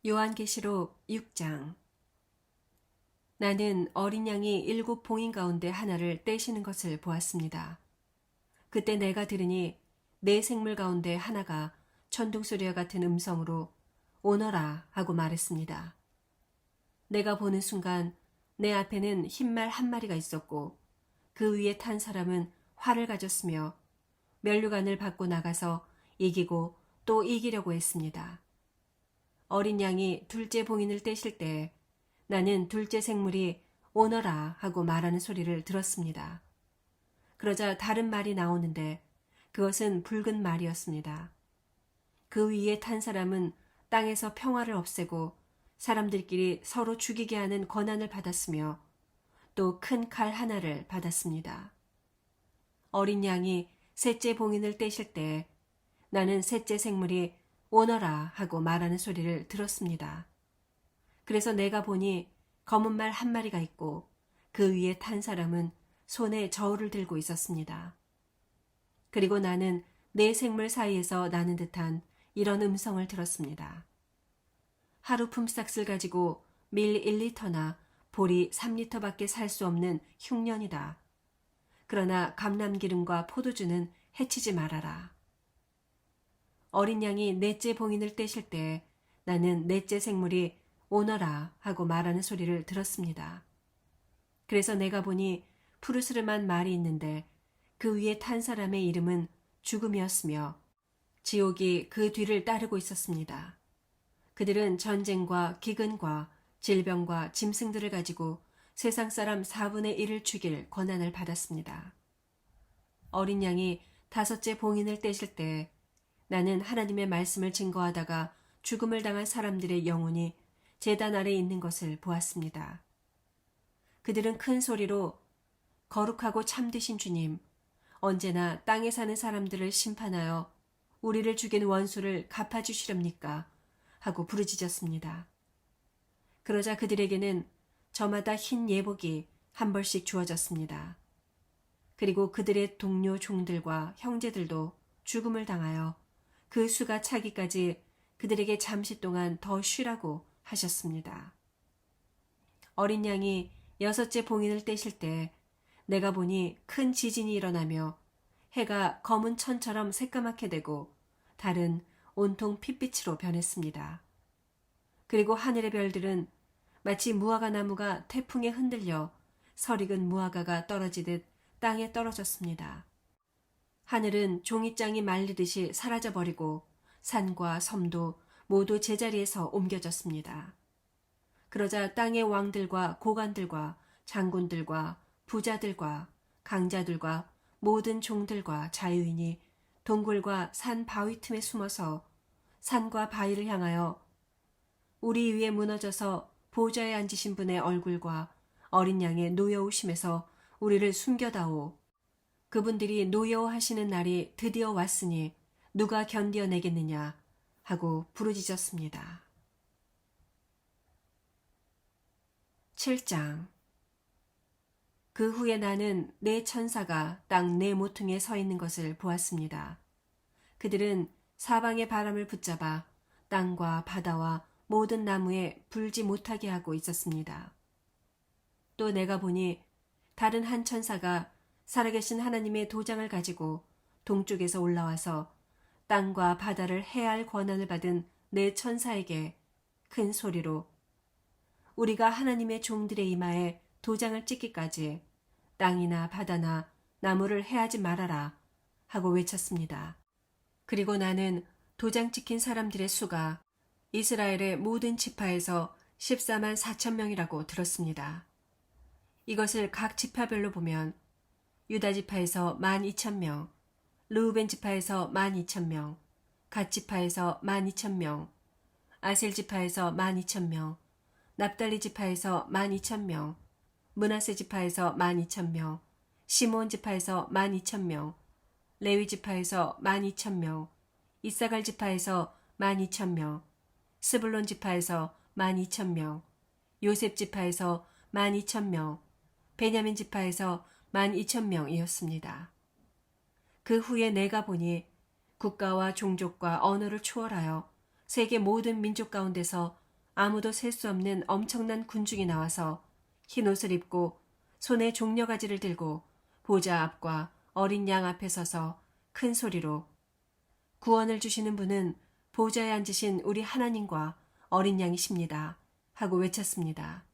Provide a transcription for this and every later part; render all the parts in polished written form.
요한계시록 6장. 나는 어린 양이 7 봉인 가운데 하나를 떼시는 것을 보았습니다. 그때 내가 들으니 네 생물 가운데 하나가 천둥소리와 같은 음성으로 오너라 하고 말했습니다. 내가 보는 순간 내 앞에는 흰말 한 마리가 있었고 그 위에 탄 사람은 활을 가졌으며 면류관을 받고 나가서 이기고 또 이기려고 했습니다. 어린 양이 둘째 봉인을 떼실 때 나는 둘째 생물이 오너라 하고 말하는 소리를 들었습니다. 그러자 다른 말이 나오는데 그것은 붉은 말이었습니다. 그 위에 탄 사람은 땅에서 평화를 없애고 사람들끼리 서로 죽이게 하는 권한을 받았으며 또 큰 칼 하나를 받았습니다. 어린 양이 셋째 봉인을 떼실 때 나는 셋째 생물이 오너라 하고 말하는 소리를 들었습니다. 그래서 내가 보니 검은 말 한 마리가 있고 그 위에 탄 사람은 손에 저울을 들고 있었습니다. 그리고 나는 네 생물 사이에서 나는 듯한 이런 음성을 들었습니다. 하루 품삯을 가지고 밀 1리터나 보리 3리터밖에 살 수 없는 흉년이다. 그러나 감람기름과 포도주는 해치지 말아라. 어린 양이 넷째 봉인을 떼실 때 나는 넷째 생물이 오너라 하고 말하는 소리를 들었습니다. 그래서 내가 보니 푸르스름한 말이 있는데 그 위에 탄 사람의 이름은 죽음이었으며 지옥이 그 뒤를 따르고 있었습니다. 그들은 전쟁과 기근과 질병과 짐승들을 가지고 세상 사람 4분의 1을 죽일 권한을 받았습니다. 어린 양이 다섯째 봉인을 떼실 때 나는 하나님의 말씀을 증거하다가 죽음을 당한 사람들의 영혼이 제단 아래 있는 것을 보았습니다. 그들은 큰 소리로 거룩하고 참되신 주님, 언제나 땅에 사는 사람들을 심판하여 우리를 죽인 원수를 갚아주시렵니까? 하고 부르짖었습니다. 그러자 그들에게는 저마다 흰 예복이 한 벌씩 주어졌습니다. 그리고 그들의 동료 종들과 형제들도 죽음을 당하여 그 수가 차기까지 그들에게 잠시 동안 더 쉬라고 하셨습니다. 어린 양이 여섯째 봉인을 떼실 때 내가 보니 큰 지진이 일어나며 해가 검은 천처럼 새까맣게 되고 달은 온통 핏빛으로 변했습니다. 그리고 하늘의 별들은 마치 무화과 나무가 태풍에 흔들려 설익은 무화과가 떨어지듯 땅에 떨어졌습니다. 하늘은 종이장이 말리듯이 사라져버리고 산과 섬도 모두 제자리에서 옮겨졌습니다. 그러자 땅의 왕들과 고관들과 장군들과 부자들과 강자들과 모든 종들과 자유인이 동굴과 산 바위 틈에 숨어서 산과 바위를 향하여 우리 위에 무너져서 보좌에 앉으신 분의 얼굴과 어린 양의 노여우심에서 우리를 숨겨다오. 그분들이 노여워하시는 날이 드디어 왔으니 누가 견디어내겠느냐 하고 부르짖었습니다. 7장. 그 후에 나는 네 천사가 땅 네 모퉁이에 서 있는 것을 보았습니다. 그들은 사방의 바람을 붙잡아 땅과 바다와 모든 나무에 불지 못하게 하고 있었습니다. 또 내가 보니 다른 한 천사가 살아계신 하나님의 도장을 가지고 동쪽에서 올라와서 땅과 바다를 해할 권한을 받은 네 천사에게 큰 소리로 우리가 하나님의 종들의 이마에 도장을 찍기까지 땅이나 바다나 나무를 해하지 말아라 하고 외쳤습니다. 그리고 나는 도장 찍힌 사람들의 수가 이스라엘의 모든 지파에서 14만 4천 명이라고 들었습니다. 이것을 각 지파별로 보면 유다 지파에서 12,000명, 르우벤 지파에서 12,000명, 갓 지파에서 12,000명, 아셀 지파에서 12,000명, 납달리 지파에서 12,000명, 므낫세 지파에서 12,000명, 시몬 지파에서 12,000명, 레위 지파에서 12,000명, 이사갈 지파에서 12,000명, 스불론 지파에서 12,000명, 요셉 지파에서 12,000명, 베냐민 지파에서 12,000명이었습니다. 그 후에 내가 보니 국가와 종족과 언어를 초월하여 세계 모든 민족 가운데서 아무도 셀 수 없는 엄청난 군중이 나와서 흰 옷을 입고 손에 종려가지를 들고 보좌 앞과 어린 양 앞에 서서 큰 소리로 구원을 주시는 분은 보좌에 앉으신 우리 하나님과 어린 양이십니다 하고 외쳤습니다.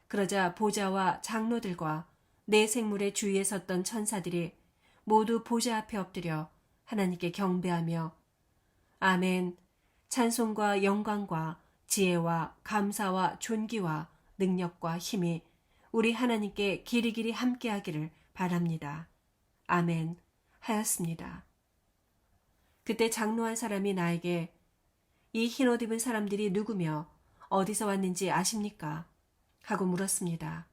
그러자 보좌와 장로들과 네 생물의 주위에 섰던 천사들이 모두 보좌 앞에 엎드려 하나님께 경배하며 아멘, 찬송과 영광과 지혜와 감사와 존귀와 능력과 힘이 우리 하나님께 길이길이 함께하기를 바랍니다. 아멘 하였습니다. 그때 장로 한 사람이 나에게 이 흰옷 입은 사람들이 누구며 어디서 왔는지 아십니까? 하고 물었습니다.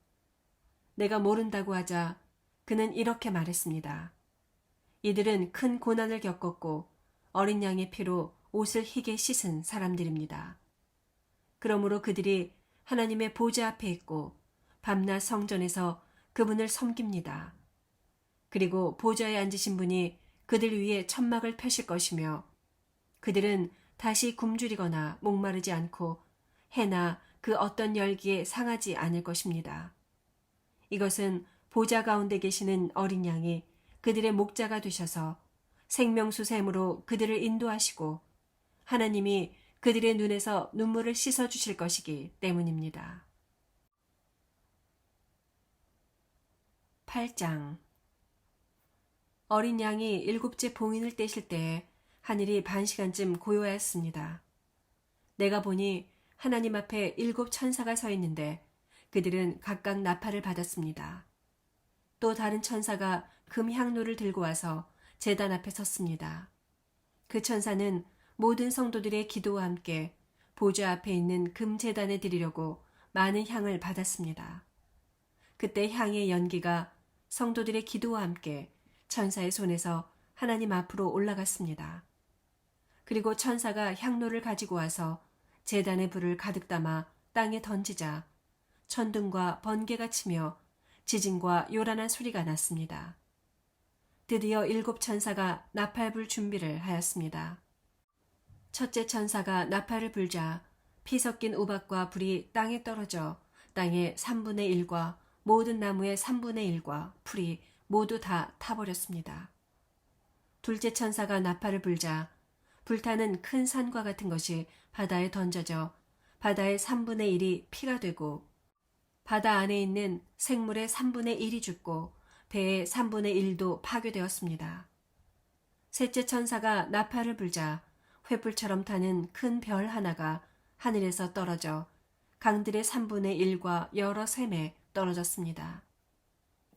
내가 모른다고 하자 그는 이렇게 말했습니다. 이들은 큰 고난을 겪었고 어린 양의 피로 옷을 희게 씻은 사람들입니다. 그러므로 그들이 하나님의 보좌 앞에 있고 밤낮 성전에서 그분을 섬깁니다. 그리고 보좌에 앉으신 분이 그들 위에 천막을 펴실 것이며 그들은 다시 굶주리거나 목마르지 않고 해나 그 어떤 열기에 상하지 않을 것입니다. 이것은 보좌 가운데 계시는 어린 양이 그들의 목자가 되셔서 생명수 샘으로 그들을 인도하시고 하나님이 그들의 눈에서 눈물을 씻어주실 것이기 때문입니다. 8장 어린 양이 7째 봉인을 떼실 때에 하늘이 반시간쯤 고요하였습니다. 내가 보니 하나님 앞에 7 천사가 서 있는데 그들은 각각 나팔을 받았습니다. 또 다른 천사가 금 향로를 들고 와서 제단 앞에 섰습니다. 그 천사는 모든 성도들의 기도와 함께 보좌 앞에 있는 금 제단에 드리려고 많은 향을 받았습니다. 그때 향의 연기가 성도들의 기도와 함께 천사의 손에서 하나님 앞으로 올라갔습니다. 그리고 천사가 향로를 가지고 와서 제단의 불을 가득 담아 땅에 던지자 천둥과 번개가 치며 지진과 요란한 소리가 났습니다. 드디어 7 천사가 나팔 불 준비를 하였습니다. 첫째 천사가 나팔을 불자 피 섞인 우박과 불이 땅에 떨어져 땅의 3분의 1과 모든 나무의 3분의 1과 풀이 모두 다 타버렸습니다. 둘째 천사가 나팔을 불자 불타는 큰 산과 같은 것이 바다에 던져져 바다의 3분의 1이 피가 되고 바다 안에 있는 생물의 3분의 1이 죽고 배의 3분의 1도 파괴되었습니다. 셋째 천사가 나팔을 불자 횃불처럼 타는 큰 별 하나가 하늘에서 떨어져 강들의 3분의 1과 여러 샘에 떨어졌습니다.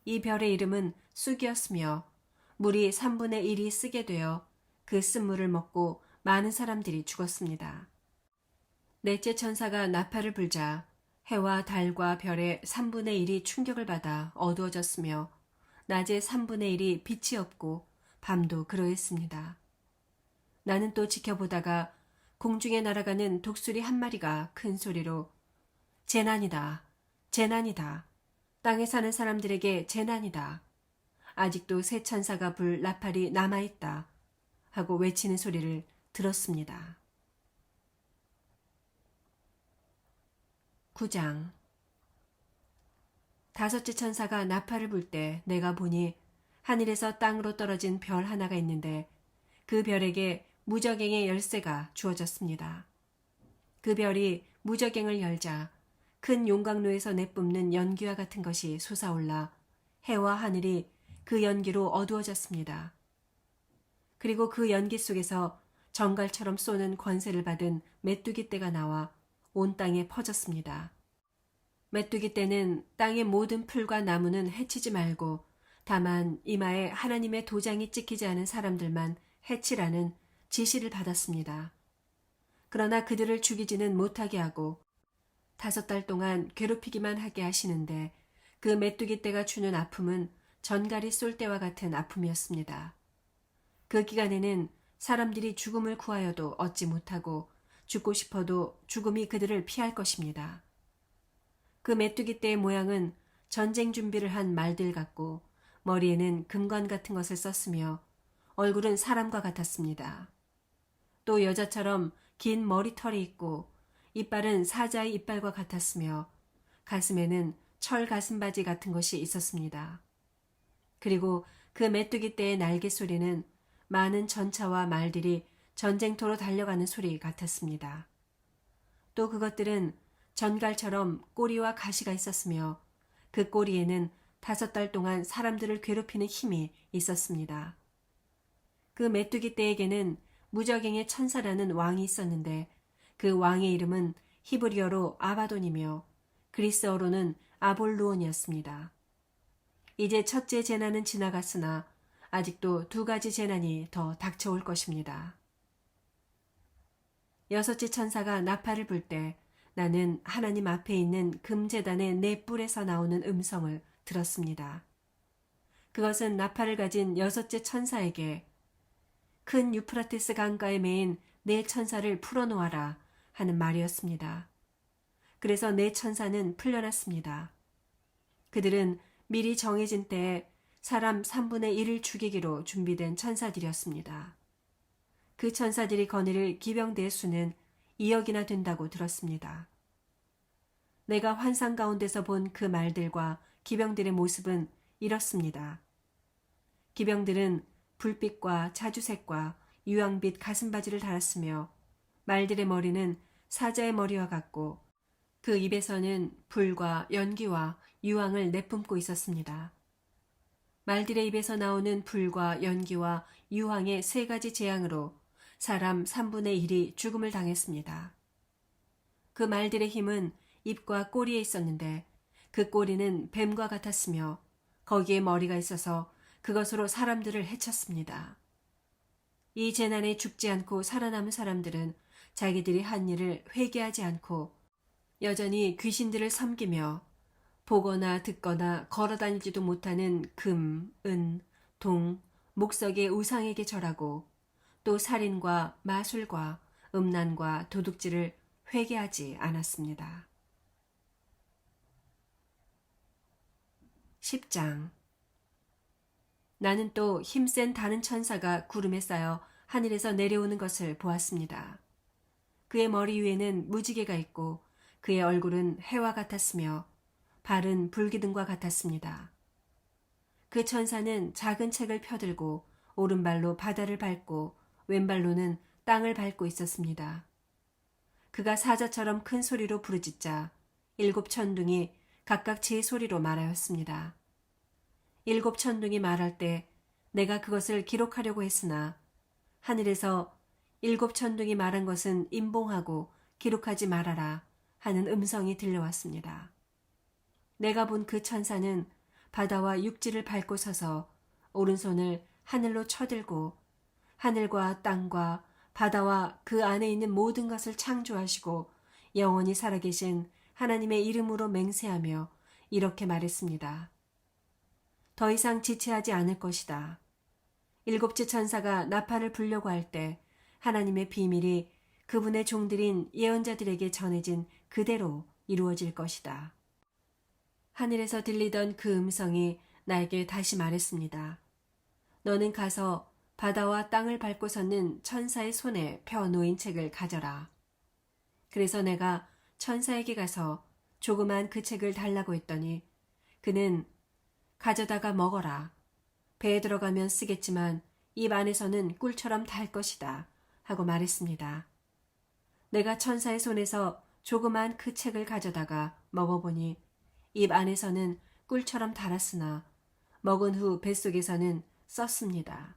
이 별의 이름은 쑥이었으며 물이 3분의 1이 쓰게 되어 그 쓴물을 먹고 많은 사람들이 죽었습니다. 넷째 천사가 나팔을 불자 해와 달과 별의 3분의 1이 충격을 받아 어두워졌으며 낮의 3분의 1이 빛이 없고 밤도 그러했습니다. 나는 또 지켜보다가 공중에 날아가는 독수리 한 마리가 큰 소리로 재난이다, 재난이다, 땅에 사는 사람들에게 재난이다, 아직도 새 천사가 불 나팔이 남아있다 하고 외치는 소리를 들었습니다. 9장 다섯째 천사가 나팔을 불 때 내가 보니 하늘에서 땅으로 떨어진 별 하나가 있는데 그 별에게 무저갱의 열쇠가 주어졌습니다. 그 별이 무저갱을 열자 큰 용광로에서 내뿜는 연기와 같은 것이 솟아올라 해와 하늘이 그 연기로 어두워졌습니다. 그리고 그 연기 속에서 정갈처럼 쏘는 권세를 받은 메뚜기 떼가 나와 온 땅에 퍼졌습니다. 메뚜기 떼는 땅의 모든 풀과 나무는 해치지 말고 다만 이마에 하나님의 도장이 찍히지 않은 사람들만 해치라는 지시를 받았습니다. 그러나 그들을 죽이지는 못하게 하고 5달 동안 괴롭히기만 하게 하시는데 그 메뚜기 떼가 주는 아픔은 전갈이 쏠 때와 같은 아픔이었습니다. 그 기간에는 사람들이 죽음을 구하여도 얻지 못하고 죽고 싶어도 죽음이 그들을 피할 것입니다. 그 메뚜기 떼의 모양은 전쟁 준비를 한 말들 같고 머리에는 금관 같은 것을 썼으며 얼굴은 사람과 같았습니다. 또 여자처럼 긴 머리털이 있고 이빨은 사자의 이빨과 같았으며 가슴에는 철 가슴바지 같은 것이 있었습니다. 그리고 그 메뚜기 떼의 날개 소리는 많은 전차와 말들이 전쟁터로 달려가는 소리 같았습니다. 또 그것들은 전갈처럼 꼬리와 가시가 있었으며 그 꼬리에는 5달 동안 사람들을 괴롭히는 힘이 있었습니다. 그 메뚜기 떼에게는 무저갱의 천사라는 왕이 있었는데 그 왕의 이름은 히브리어로 아바돈이며 그리스어로는 아볼루온이었습니다. 이제 첫째 재난은 지나갔으나 아직도 2가지 재난이 더 닥쳐올 것입니다. 6째 천사가 나팔을 불 때 나는 하나님 앞에 있는 금제단의 4뿔에서 나오는 음성을 들었습니다. 그것은 나팔을 가진 6째 천사에게 큰 유프라테스 강가에 매인 4천사를 풀어놓아라 하는 말이었습니다. 그래서 4천사는 풀려났습니다. 그들은 미리 정해진 때에 사람 3분의 1을 죽이기로 준비된 천사들이었습니다. 그 천사들이 거느릴 기병대의 수는 2억이나 된다고 들었습니다. 내가 환상 가운데서 본 그 말들과 기병들의 모습은 이렇습니다. 기병들은 불빛과 자주색과 유황빛 가슴바지를 달았으며 말들의 머리는 사자의 머리와 같고 그 입에서는 불과 연기와 유황을 내뿜고 있었습니다. 말들의 입에서 나오는 불과 연기와 유황의 3가지 재앙으로 사람 3분의 1이 죽음을 당했습니다. 그 말들의 힘은 입과 꼬리에 있었는데 그 꼬리는 뱀과 같았으며 거기에 머리가 있어서 그것으로 사람들을 해쳤습니다. 이 재난에 죽지 않고 살아남은 사람들은 자기들이 한 일을 회개하지 않고 여전히 귀신들을 섬기며 보거나 듣거나 걸어다니지도 못하는 금, 은, 동, 목석의 우상에게 절하고 또 살인과 마술과 음란과 도둑질을 회개하지 않았습니다. 10장 나는 또 힘센 다른 천사가 구름에 쌓여 하늘에서 내려오는 것을 보았습니다. 그의 머리 위에는 무지개가 있고 그의 얼굴은 해와 같았으며 발은 불기둥과 같았습니다. 그 천사는 작은 책을 펴들고 오른발로 바다를 밟고 왼발로는 땅을 밟고 있었습니다. 그가 사자처럼 큰 소리로 부르짖자 7 천둥이 각각 제 소리로 말하였습니다. 7 천둥이 말할 때 내가 그것을 기록하려고 했으나 하늘에서 7 천둥이 말한 것은 임봉하고 기록하지 말아라 하는 음성이 들려왔습니다. 내가 본 그 천사는 바다와 육지를 밟고 서서 오른손을 하늘로 쳐들고 하늘과 땅과 바다와 그 안에 있는 모든 것을 창조하시고 영원히 살아계신 하나님의 이름으로 맹세하며 이렇게 말했습니다. 더 이상 지체하지 않을 것이다. 7째 천사가 나팔을 불려고 할 때 하나님의 비밀이 그분의 종들인 예언자들에게 전해진 그대로 이루어질 것이다. 하늘에서 들리던 그 음성이 나에게 다시 말했습니다. 너는 가서 바다와 땅을 밟고 섰는 천사의 손에 펴 놓인 책을 가져라. 그래서 내가 천사에게 가서 조그만 그 책을 달라고 했더니 그는 가져다가 먹어라. 배에 들어가면 쓰겠지만 입 안에서는 꿀처럼 달 것이다 하고 말했습니다. 내가 천사의 손에서 조그만 그 책을 가져다가 먹어보니 입 안에서는 꿀처럼 달았으나 먹은 후 뱃속에서는 썼습니다.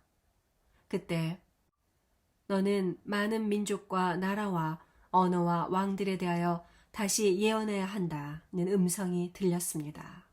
그때 너는 많은 민족과 나라와 언어와 왕들에 대하여 다시 예언해야 한다는 음성이 들렸습니다.